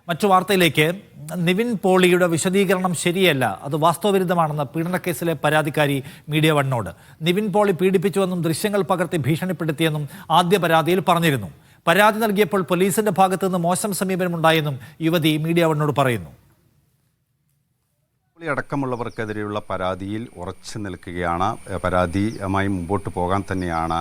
മറ്റു വാർത്തയിലേക്ക്. നിവിൻ പോളിയുടെ വിശദീകരണം ശരിയല്ല, അത് വാസ്തവവിരുദ്ധമാണെന്ന് പീഡനക്കേസിലെ പരാതിക്കാരി മീഡിയ വണ്ണോട്. നിവിൻ പോളി പീഡിപ്പിച്ചുവെന്നും ദൃശ്യങ്ങൾ പകർത്തി ഭീഷണിപ്പെടുത്തിയെന്നും ആദ്യ പരാതിയിൽ പറഞ്ഞിരുന്നു. പരാതി നൽകിയപ്പോൾ പോലീസിന്റെ ഭാഗത്തുനിന്ന് മോശം സമീപനമുണ്ടായെന്നും യുവതി മീഡിയ വണ്ണോട് പറയുന്നു. അടക്കമുള്ളവർക്കെതിരെയുള്ള പരാതിയിൽ ഉറച്ചു നിൽക്കുകയാണ്. പരാതിയുമായി മുമ്പോട്ട് പോകാൻ തന്നെയാണ്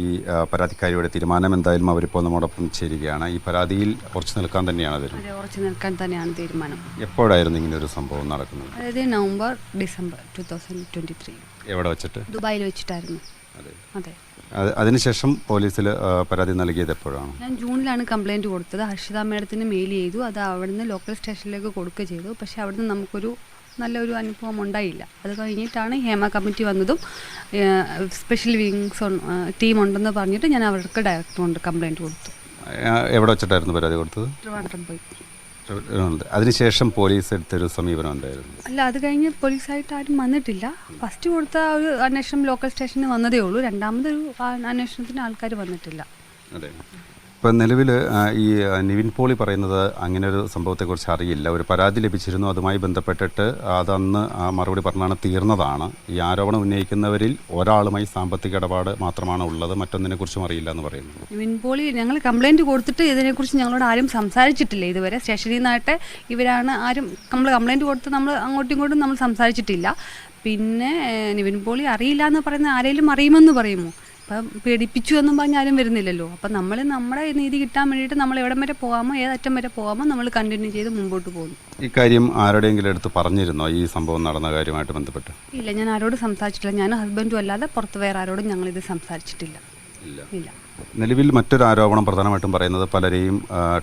ഈ പരാതിക്കാരിയുടെ തീരുമാനം. എന്തായാലും അവരിപ്പോൾ നമ്മോടൊപ്പം ചേരുകയാണ്. ഈ പരാതിയിൽ ഉറച്ചു നിൽക്കാൻ തന്നെയാണ് ഉറച്ചു നിൽക്കാൻ തന്നെയാണ് തീരുമാനം. എപ്പോഴായിരുന്നു ഇങ്ങനെ ഒരു സംഭവം നടക്കുന്നത്? അതായത് നവംബർ ഡിസംബർ 2023 എവിടെ വെച്ചിട്ട്? ദുബായിൽ വെച്ചിട്ടായിരുന്നു. അതെ. അതിനുശേഷം പോലീസിൽ പരാതി നൽകിയത് എപ്പോഴാണ്? ഞാൻ ജൂണിലാണ് കംപ്ലയിൻറ്റ് കൊടുത്തത്. ഹർഷിത മേഡത്തിന് മെയിൽ ചെയ്തു. അത് അവിടുന്ന് ലോക്കൽ സ്റ്റേഷനിലേക്ക് കൊടുക്കുക ചെയ്തു. പക്ഷേ അവിടുന്ന് നമുക്കൊരു നല്ലൊരു അനുഭവം ഉണ്ടായില്ല. അത് കഴിഞ്ഞിട്ടാണ് ഹേമ കമ്മിറ്റി വന്നതും സ്പെഷ്യൽ വിങ്സ് ടീം ഉണ്ടെന്ന് പറഞ്ഞിട്ട് ഞാൻ അവർക്ക് ഡയറക്റ്റ് കൊണ്ട് കംപ്ലയിൻറ്റ് കൊടുത്തു. എവിടെ വെച്ചിട്ടായിരുന്നു പരാതി കൊടുത്തത്? ട്രിവാൻഡ്രം പോയി. അതിനുശേഷം പോലീസ് എടുത്തൊരു സമീപനം ഉണ്ടായിരുന്നു? അല്ല, അത് കഴിഞ്ഞ് പോലീസായിട്ട് ആരും വന്നിട്ടില്ല. ഫസ്റ്റ് കൊടുത്ത ഒരു അന്വേഷണം ലോക്കൽ സ്റ്റേഷനിൽ വന്നതേ ഉള്ളൂ. രണ്ടാമതൊരു അന്വേഷണത്തിന് ആൾക്കാർ വന്നിട്ടില്ല. അതെ. ഇപ്പം നിലവിൽ ഈ നിവിൻ പോളി പറയുന്നത് അങ്ങനെ ഒരു സംഭവത്തെക്കുറിച്ച് അറിയില്ല, ഒരു പരാതി ലഭിച്ചിരുന്നു, അതുമായി ബന്ധപ്പെട്ടിട്ട് അതന്ന് മറുപടി പറഞ്ഞാണ് തീർന്നതാണ്. ഈ ആരോപണം ഉന്നയിക്കുന്നവരിൽ ഒരാളുമായി സാമ്പത്തിക ഇടപാട് മാത്രമാണ് ഉള്ളത്, മറ്റൊന്നിനെക്കുറിച്ചും അറിയില്ല എന്ന് പറയുന്നു. നിവിൻ പോളി ഞങ്ങൾ കംപ്ലയിൻറ്റ് കൊടുത്തിട്ട് ഇതിനെക്കുറിച്ച് ഞങ്ങളോട് ആരും സംസാരിച്ചിട്ടില്ല ഇതുവരെ. സ്റ്റേഷനിൽ നിന്നായിട്ട് ഇവരാണ് ആരും നമ്മൾ കംപ്ലയിൻറ്റ് കൊടുത്ത് നമ്മൾ അങ്ങോട്ടും ഇങ്ങോട്ടും നമ്മൾ സംസാരിച്ചിട്ടില്ല. പിന്നെ നിവിൻ പോളി അറിയില്ല എന്ന് പറയുന്ന ആരെങ്കിലും അറിയുമെന്ന് പറയുമോ? അപ്പം പീഡിപ്പിച്ചു എന്നും പറഞ്ഞ് ആരും വരുന്നില്ലല്ലോ. അപ്പം നമ്മൾ നമ്മുടെ നീതി കിട്ടാൻ വേണ്ടിയിട്ട് നമ്മൾ എവിടം വരെ പോകാമോ, ഏതറ്റം വരെ പോകാമോ നമ്മൾ കണ്ടിന്യൂ ചെയ്ത് മുമ്പോട്ട് പോകുന്നു. ഇക്കാര്യം ആരുടെയെങ്കിലും അടുത്ത് പറഞ്ഞിരുന്നോ ഈ സംഭവം നടന്ന കാര്യമായിട്ട് ബന്ധപ്പെട്ട്? ഇല്ല, ഞാൻ ആരോടും സംസാരിച്ചിട്ടില്ല. ഞാൻ ഹസ്ബൻഡും അല്ലാതെ പുറത്ത് വേറെ ആരോടും ഞങ്ങളിത് സംസാരിച്ചിട്ടില്ല. ഇല്ല. നിലവിൽ മറ്റൊരു ആരോപണം പ്രധാനമായിട്ടും പറയുന്നത് പലരെയും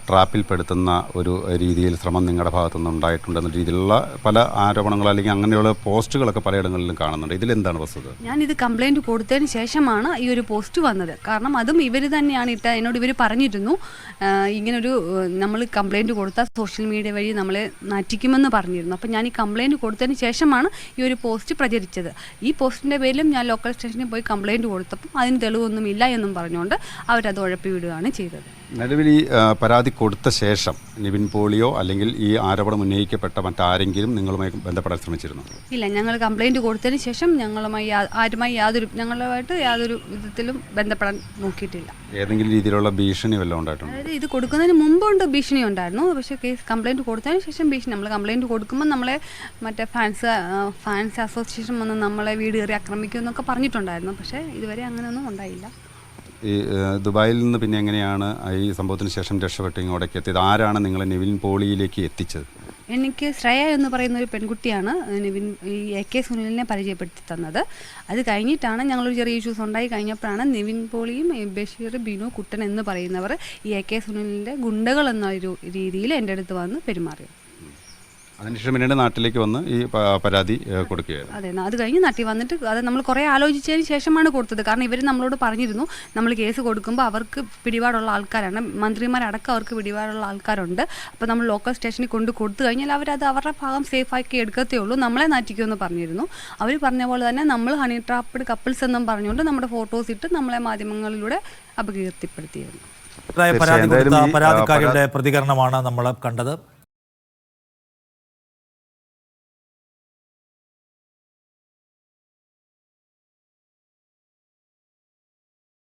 ട്രാപ്പിൽപ്പെടുത്തുന്ന ഒരു രീതിയിൽ ശ്രമം നിങ്ങളുടെ ഭാഗത്തുനിന്ന് ഉണ്ടായിട്ടുണ്ടെന്ന രീതിയിലുള്ള പല ആരോപണങ്ങൾ അല്ലെങ്കിൽ അങ്ങനെയുള്ള പോസ്റ്റുകളൊക്കെ പലയിടങ്ങളിലും കാണുന്നുണ്ട്. ഇതിലെന്താണ് വസ്തുത? ഞാനിത് കംപ്ലയിൻറ്റ് കൊടുത്തതിന് ശേഷമാണ് ഈ ഒരു പോസ്റ്റ് വന്നത്. കാരണം അതും ഇവർ തന്നെയാണ് ഇട്ട. എന്നോട് ഇവർ പറഞ്ഞിരുന്നു ഇങ്ങനൊരു നമ്മൾ കംപ്ലയിൻറ്റ് കൊടുത്താൽ സോഷ്യൽ മീഡിയ വഴി നമ്മളെ നാറ്റിക്കുമെന്ന് പറഞ്ഞിരുന്നു. അപ്പം ഞാൻ ഈ കംപ്ലയിൻറ്റ് കൊടുത്തതിന് ശേഷമാണ് ഈ ഒരു പോസ്റ്റ് പ്രചരിച്ചത്. ഈ പോസ്റ്റിൻ്റെ പേരിലും ഞാൻ ലോക്കൽ സ്റ്റേഷനിൽ പോയി കംപ്ലയിൻറ്റ് കൊടുത്തപ്പം അതിന് തെളിവൊന്നും ഇല്ല എന്നും പറഞ്ഞുകൊണ്ട് അവരത് ഉഴപ്പി വിടുകയാണ് ചെയ്തത്. നിലവിൽ ഈ പരാതി കൊടുത്ത ശേഷം നിവിൻ പോളിയോ അല്ലെങ്കിൽ ഈ ആരോപണം ഉന്നയിക്കപ്പെട്ട മറ്റാരെങ്കിലും നിങ്ങളുമായി ബന്ധപ്പെടാൻ ശ്രമിച്ചിരുന്നു? ഇല്ല, ഞങ്ങൾ കംപ്ലയിൻറ്റ് കൊടുത്തതിന് ശേഷം ഞങ്ങളുമായിട്ട് യാതൊരു വിധത്തിലും ബന്ധപ്പെടാൻ നോക്കിയിട്ടില്ല. ഏതെങ്കിലും രീതിയിലുള്ള ഭീഷണി വല്ലതും ഉണ്ടായിട്ടുണ്ട്? അതായത് ഇത് കൊടുക്കുന്നതിന് മുമ്പുണ്ട് ഭീഷണി ഉണ്ടായിരുന്നു. പക്ഷേ കംപ്ലയിൻറ്റ് കൊടുത്തതിന് ശേഷം ഭീഷണി, നമ്മൾ കംപ്ലയിൻറ്റ് കൊടുക്കുമ്പോൾ നമ്മളെ മറ്റേ ഫാൻസ് അസോസിയേഷൻ വന്ന് നമ്മളെ വീട് കയറി ആക്രമിക്കും എന്നൊക്കെ പറഞ്ഞിട്ടുണ്ടായിരുന്നു. പക്ഷേ ഇതുവരെ അങ്ങനെയൊന്നും ഉണ്ടായില്ല. ഈ ദുബായിൽ നിന്ന് പിന്നെ എങ്ങനെയാണ് ഈ സംഭവത്തിന് ശേഷം രക്ഷപ്പെട്ട് ഇങ്ങോട്ടേക്ക് എത്തിയത്? ആരാണ് നിങ്ങളെ നിവിൻ പോളിയിലേക്ക് എത്തിച്ചത്? എനിക്ക് ശ്രേയ എന്ന് പറയുന്ന ഒരു പെൺകുട്ടിയാണ് ഈ AK സുനിലിനെ പരിചയപ്പെടുത്തി തന്നത്. അത് കഴിഞ്ഞിട്ടാണ് ഞങ്ങളൊരു ചെറിയ ഇഷ്യൂസ് ഉണ്ടായി കഴിഞ്ഞപ്പോഴാണ് നിവിൻ പോളിയും ബഷീർ, ബിനു, കുട്ടൻ എന്ന് പറയുന്നവർ ഈ AK സുനിലിൻ്റെ ഗുണ്ടകൾ എന്നൊരു രീതിയിൽ എൻ്റെ അടുത്ത് വന്ന് പെരുമാറി. അതിനുശേഷം പിന്നീട് നാട്ടിലേക്ക് വന്ന് ഈ പരാതി കൊടുക്കുകയായിരുന്നു. അതെ, അത് കഴിഞ്ഞ് നാട്ടിൽ വന്നിട്ട് അത് നമ്മൾ കുറേ ആലോചിച്ചതിന് ശേഷമാണ് കൊടുത്തത്. കാരണം ഇവർ നമ്മളോട് പറഞ്ഞിരുന്നു നമ്മൾ കേസ് കൊടുക്കുമ്പോൾ അവർക്ക് പിടിപാടുള്ള ആൾക്കാരാണ്, മന്ത്രിമാരടക്കം അവർക്ക് പിടിപാടുള്ള ആൾക്കാരുണ്ട്. അപ്പോൾ നമ്മൾ ലോക്കൽ സ്റ്റേഷനിൽ കൊടുത്തു കഴിഞ്ഞാൽ അവരത് അവരുടെ ഭാഗം സേഫാക്കി എടുക്കത്തേ ഉള്ളൂ, നമ്മളെ നാറ്റിക്കുമെന്ന് പറഞ്ഞിരുന്നു. അവർ പറഞ്ഞ പോലെ തന്നെ നമ്മൾ ഹണി ട്രാപ്ഡ് കപ്പിൾസ് എന്നും പറഞ്ഞുകൊണ്ട് നമ്മുടെ ഫോട്ടോസ് ഇട്ട് നമ്മളെ മാധ്യമങ്ങളിലൂടെ അപകീർത്തിപ്പെടുത്തിയിരുന്നു. പരാതിക്കാരിയുടെ പ്രതികരണമാണ് നമ്മൾ കണ്ടത്.